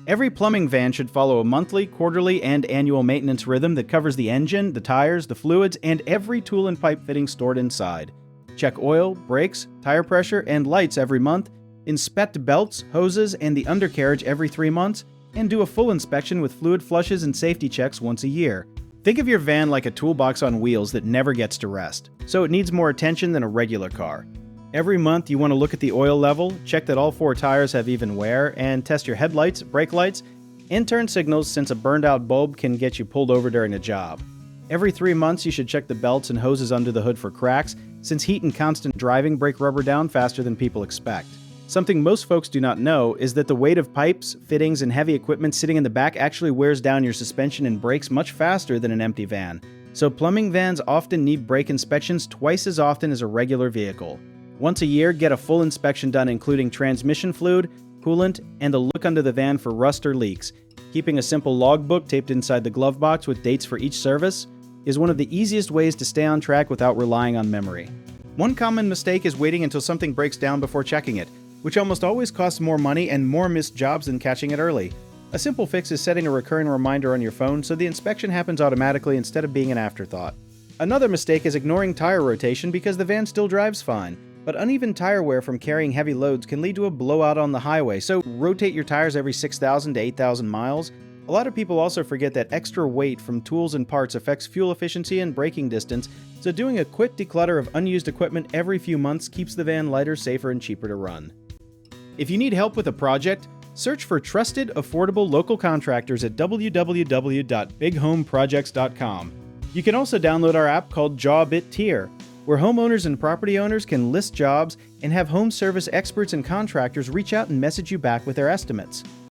Every plumbing van should follow a monthly, quarterly, and annual maintenance rhythm that covers the engine, the tires, the fluids, and every tool and pipe fitting stored inside. Check oil, brakes, tire pressure, and lights every month, inspect belts, hoses, and the undercarriage every 3 months, and do a full inspection with fluid flushes and safety checks once a year. Think of your van like a toolbox on wheels that never gets to rest, so it needs more attention than a regular car. Every month you want to look at the oil level, check that all 4 tires have even wear, and test your headlights, brake lights, and turn signals since a burned out bulb can get you pulled over during a job. Every 3 months you should check the belts and hoses under the hood for cracks, since heat and constant driving break rubber down faster than people expect. Something most folks do not know is that the weight of pipes, fittings, and heavy equipment sitting in the back actually wears down your suspension and brakes much faster than an empty van. So plumbing vans often need brake inspections twice as often as a regular vehicle. Once a year, get a full inspection done including transmission fluid, coolant, and a look under the van for rust or leaks. Keeping a simple logbook taped inside the glove box with dates for each service is one of the easiest ways to stay on track without relying on memory. One common mistake is waiting until something breaks down before checking it, which almost always costs more money and more missed jobs than catching it early. A simple fix is setting a recurring reminder on your phone so the inspection happens automatically instead of being an afterthought. Another mistake is ignoring tire rotation because the van still drives fine, but uneven tire wear from carrying heavy loads can lead to a blowout on the highway, so rotate your tires every 6,000 to 8,000 miles. A lot of people also forget that extra weight from tools and parts affects fuel efficiency and braking distance, so doing a quick declutter of unused equipment every few months keeps the van lighter, safer, and cheaper to run. If you need help with a project, search for trusted, affordable local contractors at www.bighomeprojects.com. You can also download our app called Job It Tier, where homeowners and property owners can list jobs and have home service experts and contractors reach out and message you back with their estimates.